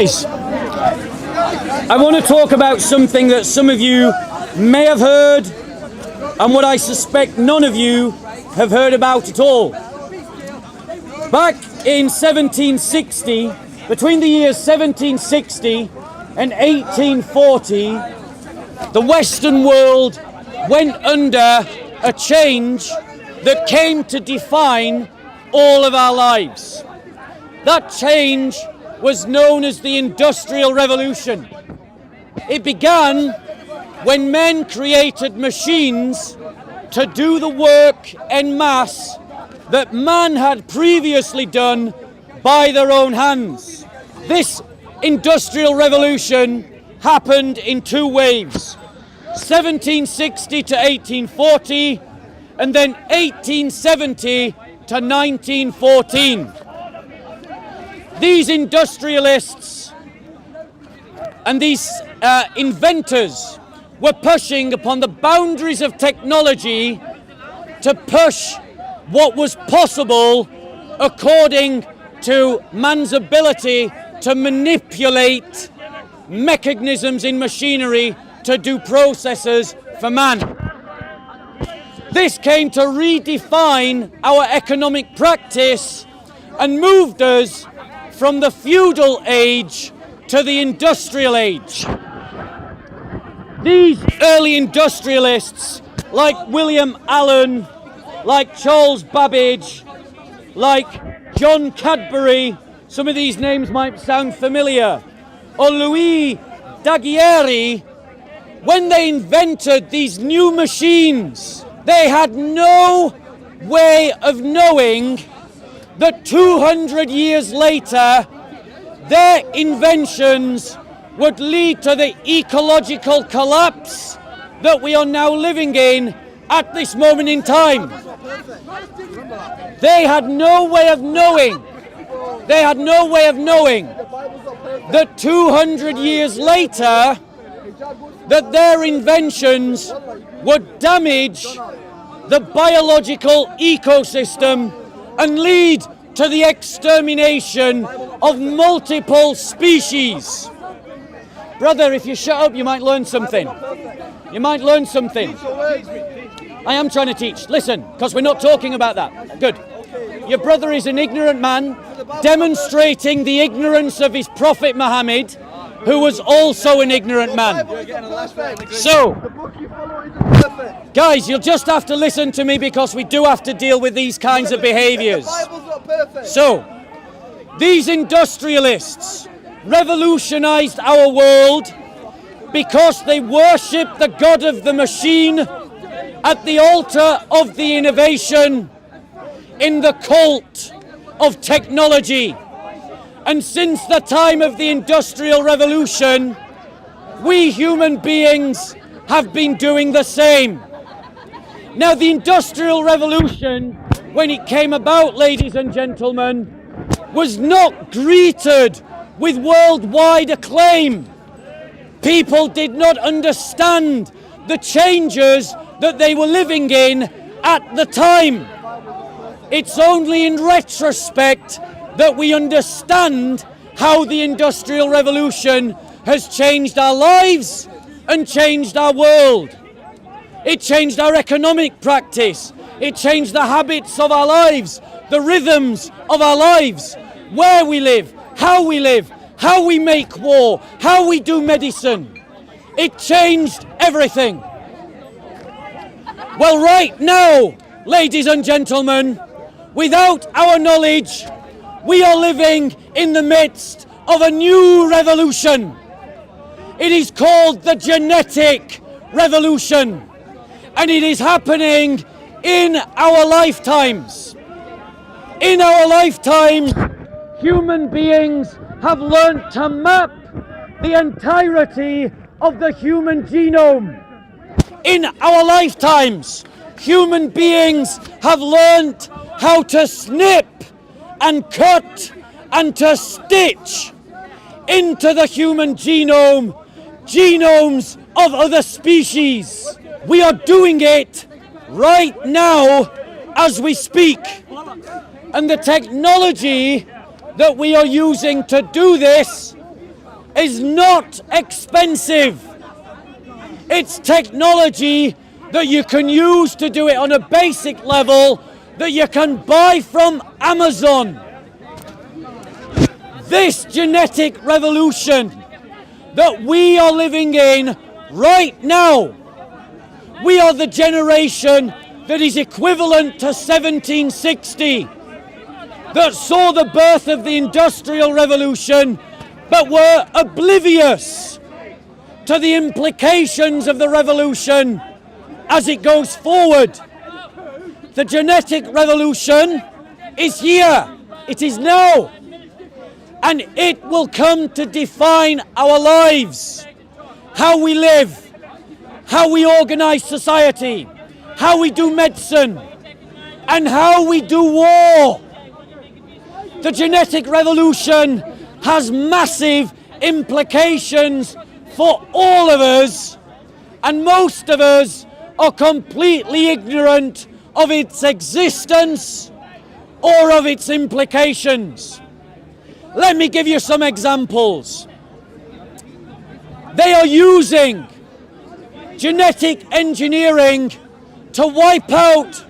Guys, I want to talk about something that some of you may have heard and what I suspect none of you have heard about at all. Back in 1760, between the years 1760 and 1840, the Western world went under a change that came to define all of our lives. That change was known as the Industrial Revolution. It began when men created machines to do the work en masse that man had previously done by their own hands. This Industrial Revolution happened in two waves, 1760 to 1840, and then 1870 to 1914. These industrialists and these inventors were pushing upon the boundaries of technology to push what was possible according to man's ability to manipulate mechanisms in machinery to do processes for man. This came to redefine our economic practice and moved us from the feudal age to the industrial age. These early industrialists, like William Allen, like Charles Babbage, like John Cadbury, some of these names might sound familiar, or Louis Daguerre, when they invented these new machines, they had no way of knowing that 200 years later, their inventions would lead to the ecological collapse that we are now living in at this moment in time. They had no way of knowing that 200 years later, that their inventions would damage the biological ecosystem and lead to the extermination of multiple species. Brother, if you shut up, you might learn something. You might learn something. I am trying to teach. Listen, because we're not talking about that. Good. Your brother is an ignorant man, demonstrating the ignorance of his prophet Muhammad, who was also an ignorant man. So, guys, you'll just have to listen to me because we do have to deal with these kinds of behaviors. So, these industrialists revolutionized our world because they worship the god of the machine at the altar of the innovation in the cult of technology. And since the time of the Industrial Revolution, we human beings have been doing the same. Now, the Industrial Revolution, when it came about, ladies and gentlemen, was not greeted with worldwide acclaim. People did not understand the changes that they were living in at the time. It's only in retrospect that we understand how the Industrial Revolution has changed our lives and changed our world. It changed our economic practice. It changed the habits of our lives, the rhythms of our lives, where we live, how we make war, how we do medicine. It changed everything. Well, right now, ladies and gentlemen, without our knowledge, we are living in the midst of a new revolution. It is called the genetic revolution, and it is happening in our lifetimes. In our lifetimes, human beings have learnt to map the entirety of the human genome. In our lifetimes, human beings have learnt how to snip and cut and to stitch into the human genome genomes of other species. We are doing it right now as we speak. And the technology that we are using to do this is not expensive. It's technology that you can use to do it on a basic level that you can buy from Amazon. This genetic revolution that we are living in right now, we are the generation that is equivalent to 1760, that saw the birth of the Industrial Revolution, but were oblivious to the implications of the revolution as it goes forward. The genetic revolution is here. It is now. And it will come to define our lives, how we live, how we organize society, how we do medicine, and how we do war. The genetic revolution has massive implications for all of us, and most of us are completely ignorant of its existence or of its implications. Let me give you some examples. They are using genetic engineering to wipe out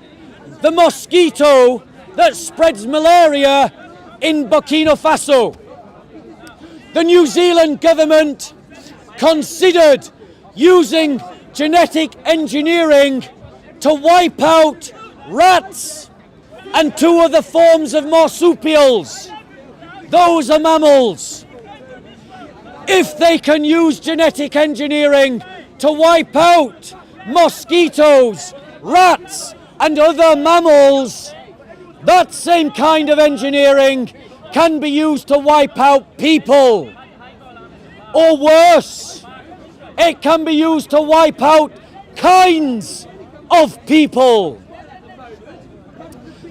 the mosquito that spreads malaria in Burkina Faso. The New Zealand government considered using genetic engineering to wipe out rats and 2 other forms of marsupials. Those are mammals. If they can use genetic engineering to wipe out mosquitoes, rats, and other mammals, that same kind of engineering can be used to wipe out people. Or worse, it can be used to wipe out kinds of people.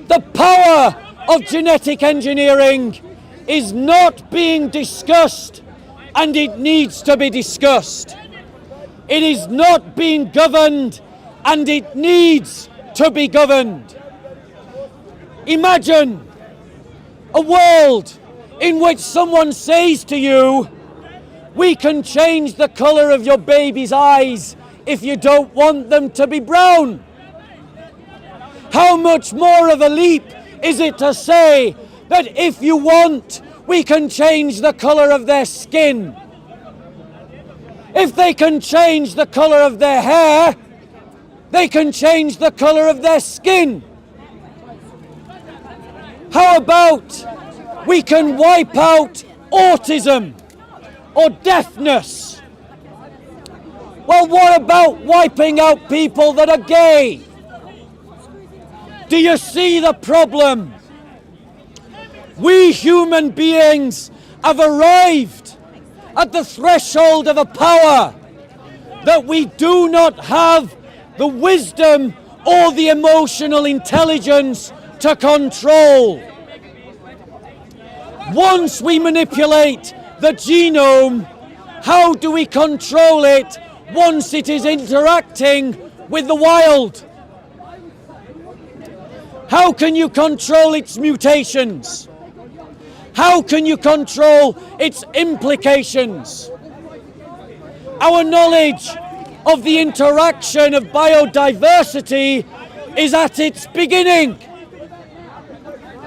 The power of genetic engineering is not being discussed, and it needs to be discussed. It is not being governed, and it needs to be governed. Imagine a world in which someone says to you, we can change the colour of your baby's eyes if you don't want them to be brown. How much more of a leap is it to say that if you want, we can change the colour of their skin? If they can change the colour of their hair, they can change the colour of their skin. How about we can wipe out autism or deafness? Well, what about wiping out people that are gay? Do you see the problem? We human beings have arrived at the threshold of a power that we do not have the wisdom or the emotional intelligence to control. Once we manipulate the genome, how do we control it once it is interacting with the wild? How can you control its mutations? How can you control its implications? Our knowledge of the interaction of biodiversity is at its beginning.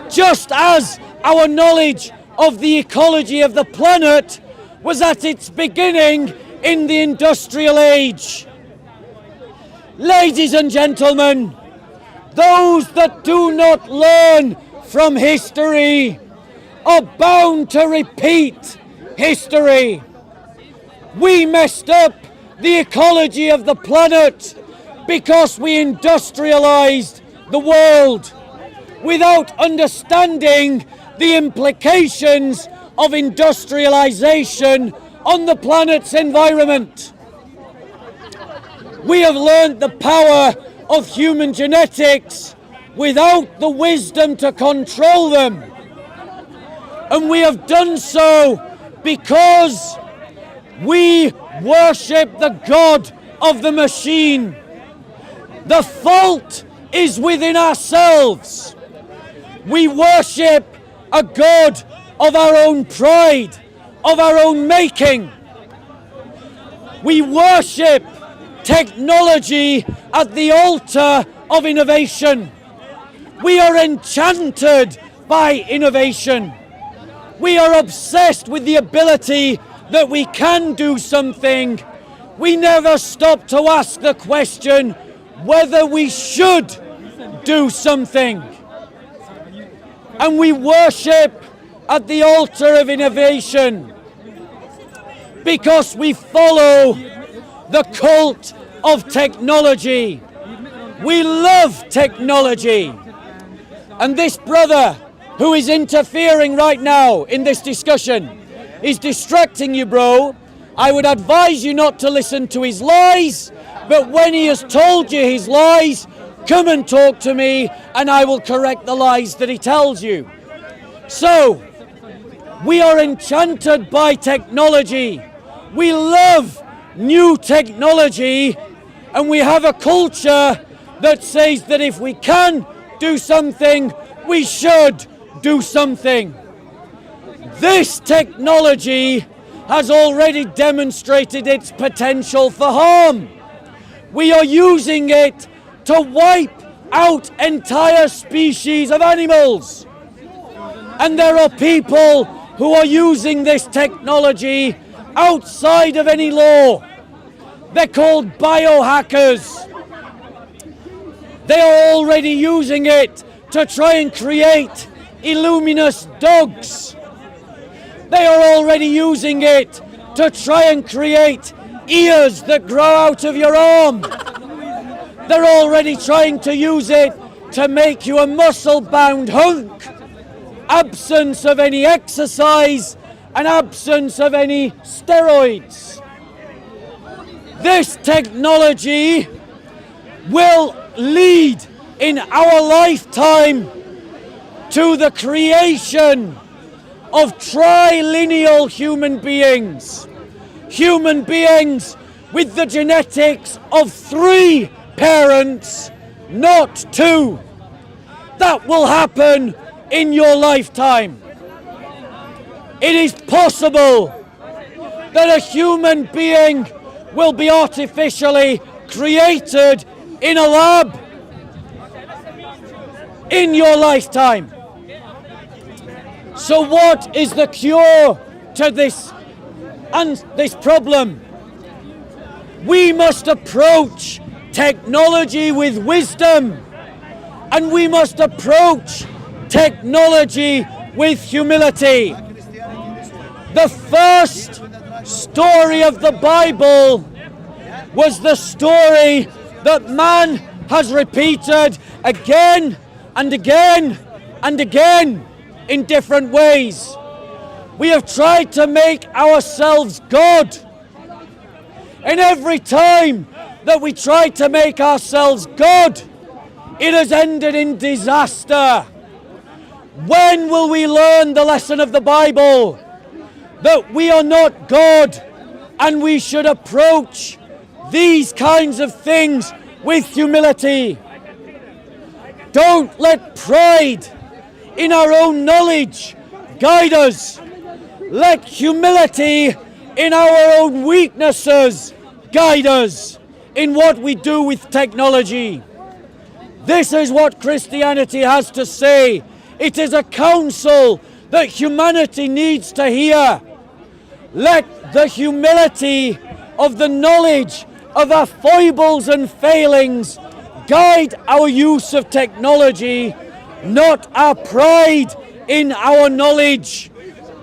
Just as our knowledge of the ecology of the planet was at its beginning in the industrial age. Ladies and gentlemen, those that do not learn from history are bound to repeat history. We messed up the ecology of the planet because we industrialized the world without understanding the implications of industrialization on the planet's environment. We have learned the power of human genetics without the wisdom to control them. And we have done so because we worship the God of the machine. The fault is within ourselves. We worship a God of our own pride, of our own making. We worship technology at the altar of innovation. We are enchanted by innovation. We are obsessed with the ability that we can do something. We never stop to ask the question whether we should do something. And we worship at the altar of innovation because we follow the cult of technology. We love technology. And this brother who is interfering right now in this discussion is distracting you, bro. I would advise you not to listen to his lies, but when he has told you his lies, come and talk to me and I will correct the lies that he tells you. So, we are enchanted by technology. We love new technology, and we have a culture that says that if we can do something, we should do something. This technology has already demonstrated its potential for harm. We are using it to wipe out entire species of animals. And there are people who are using this technology outside of any law. They're called biohackers. They are already using it to try and create illuminous dogs. They are already using it to try and create ears that grow out of your arm. They're already trying to use it to make you a muscle-bound hunk. Absence of any exercise and absence of any steroids. This technology will lead in our lifetime to the creation of trilineal human beings. Human beings with the genetics of 3 parents, not 2. That will happen in your lifetime. It is possible that a human being will be artificially created in a lab in your lifetime. So what is the cure to this problem? We must approach technology with wisdom, and we must approach technology with humility. The first story of the Bible was the story that man has repeated again and again and again in different ways. We have tried to make ourselves God. And every time that we try to make ourselves God, it has ended in disaster. When will we learn the lesson of the Bible? That we are not God, and we should approach these kinds of things with humility. Don't let pride in our own knowledge guide us. Let humility in our own weaknesses guide us in what we do with technology. This is what Christianity has to say. It is a counsel that humanity needs to hear. Let the humility of the knowledge of our foibles and failings guide our use of technology, not our pride in our knowledge,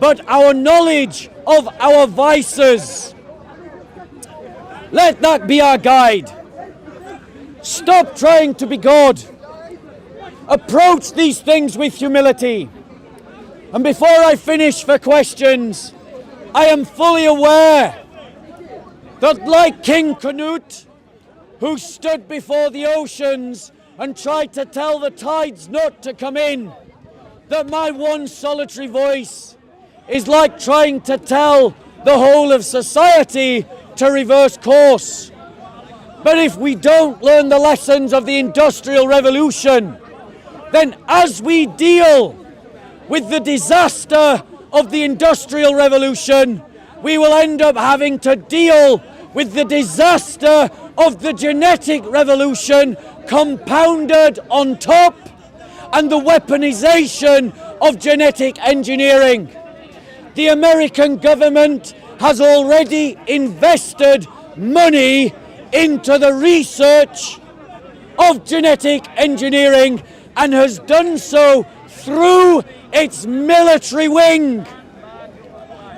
but our knowledge of our vices. Let that be our guide. Stop trying to be God. Approach these things with humility. And before I finish for questions, I am fully aware that like King Canute, who stood before the oceans and tried to tell the tides not to come in, that my one solitary voice is like trying to tell the whole of society to reverse course. But if we don't learn the lessons of the Industrial Revolution, then as we deal with the disaster of the Industrial Revolution, we will end up having to deal with the disaster of the genetic revolution compounded on top, and the weaponization of genetic engineering. The American government has already invested money into the research of genetic engineering and has done so through its military wing.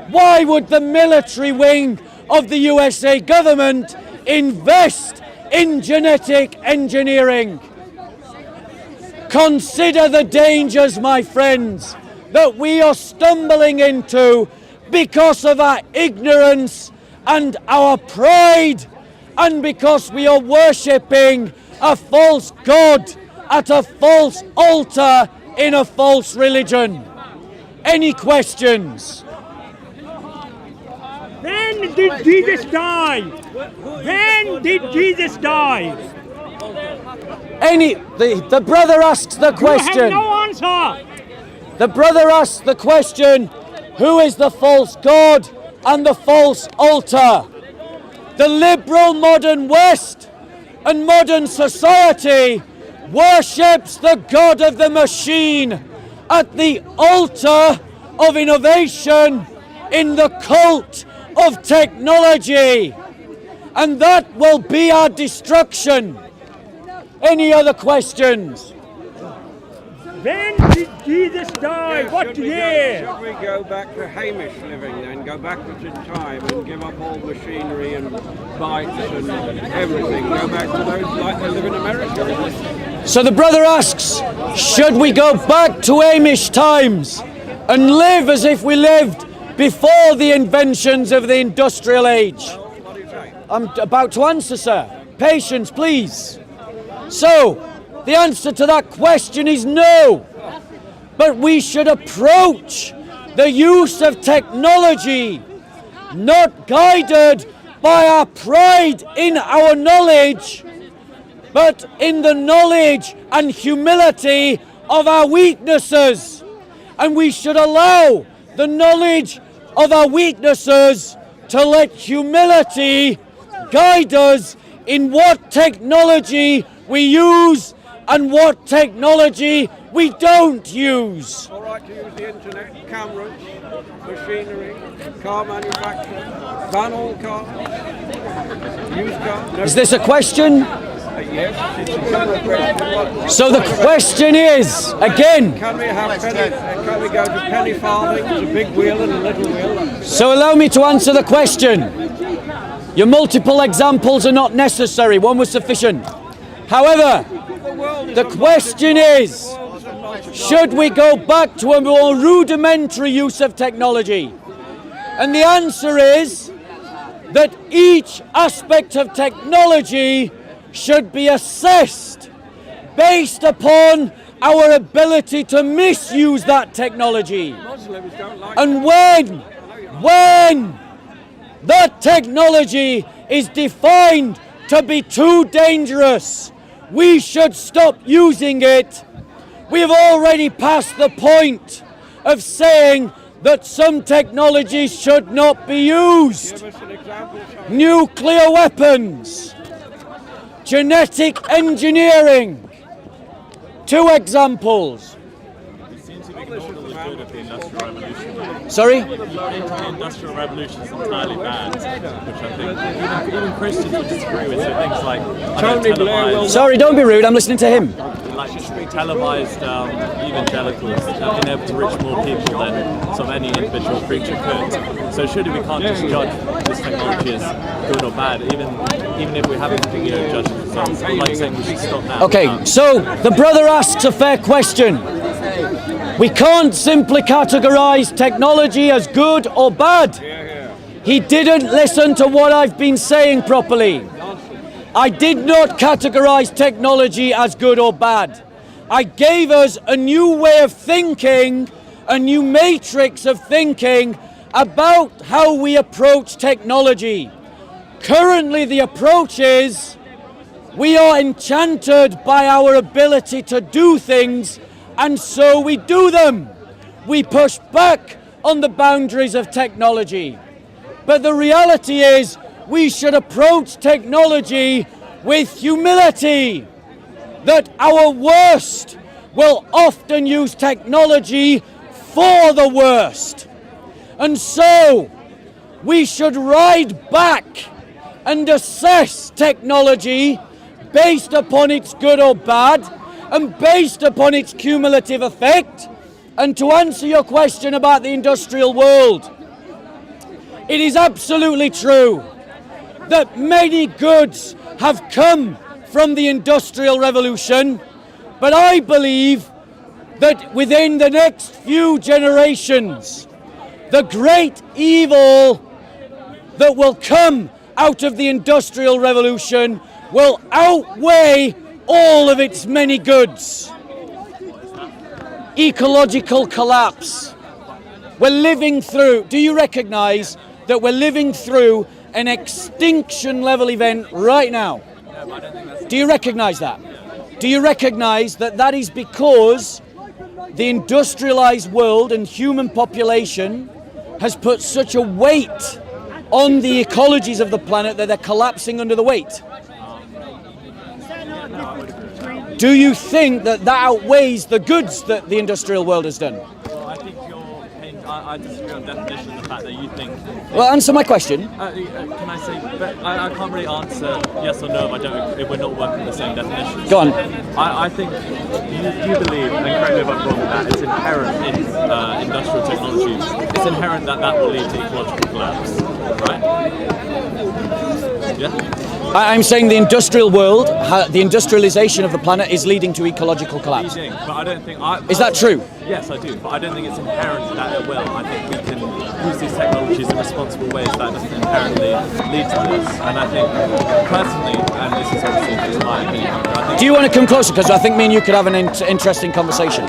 Why would the military wing of the USA government invest in genetic engineering? Consider the dangers, my friends, that we are stumbling into because of our ignorance and our pride, and because we are worshipping a false god at a false altar in a false religion. Any questions? When did Jesus die? When did Jesus die? The brother asks the question. You have no answer. The brother asks the question, who is the false god and the false altar? The liberal modern West and modern society worships the god of the machine at the altar of innovation in the cult of technology, and that will be our destruction. Any other questions? When did Jesus die? What year? Should we go back to Hamish living then, go backwards in time and give up all machinery and bikes and everything, go back to those like they live in America? So the brother asks, should we go back to Amish times and live as if we lived before the inventions of the industrial age? What do you say? I'm about to answer, sir. Patience, please. So, the answer to that question is no. But we should approach the use of technology not guided by our pride in our knowledge, but in the knowledge and humility of our weaknesses. And we should allow the knowledge of our weaknesses to let humility guide us in what technology we use and what technology we don't use. All right to use the internet, cameras, machinery, car manufacturing, ban all cars, used cars. No. Is this a question? Yes, it's a general question. So the question is, again, Can we go to penny farthings, a big wheel and a little wheel? so allow me to answer the question. Your multiple examples are not necessary, one was sufficient. However, the question is, should we go back to a more rudimentary use of technology? And the answer is that each aspect of technology should be assessed based upon our ability to misuse that technology. Muslims don't like And when that technology is defined to be too dangerous, we should stop using it. We have already passed the point of saying that some technologies should not be used. Give us an example. Nuclear weapons, genetic engineering. 2 examples. Seems to be ignored all the good of the Industrial Revolution. Sorry? The Industrial Revolution is entirely bad, which I think even Christians would disagree with. So things like Tony Blair will- Sorry, don't be rude, I'm listening to him. televised evangelicals being able to reach more people than sort of any individual preacher could. So surely we can't just judge this technology as good or bad, even if we haven't judged the results. I'm like saying we should stop now. Okay, so the brother asks a fair question. We can't simply categorize technology as good or bad. He didn't listen to what I've been saying properly. I did not categorize technology as good or bad. I gave us a new way of thinking, a new matrix of thinking about how we approach technology. Currently, the approach is we are enchanted by our ability to do things, and so we do them. We push back on the boundaries of technology. But the reality is we should approach technology with humility, that our worst will often use technology for the worst. And so we should ride back and assess technology based upon its good or bad and based upon its cumulative effect. And to answer your question about the industrial world, it is absolutely true that many goods have come from the Industrial Revolution, but I believe that within the next few generations, the great evil that will come out of the Industrial Revolution will outweigh all of its many goods. Ecological collapse. We're living through, do you recognize that we're living through an extinction level event right now? Do you recognize that? Do you recognize that that is because the industrialized world and human population has put such a weight on the ecologies of the planet that they're collapsing under the weight? Do you think that that outweighs the goods that the industrial world has done? Well, I think I disagree on definition of the fact that you think... Well, answer my question. Can I say... But I can't really answer yes or no if we're not working the same definitions. Go on. I think you believe, and correct me if I'm wrong, that it's inherent in industrial technology. It's inherent that that will lead to ecological collapse, right? Yeah? I'm saying the industrial world, the industrialization of the planet is leading to ecological collapse. But I don't think... Is that true? Yes, I do, but I don't think it's inherent that it will. I think we can use these technologies in responsible ways that doesn't inherently lead to this. And I think, personally, and this is obviously just my opinion, I think... Do you want to come closer? Because I think me and you could have an interesting conversation.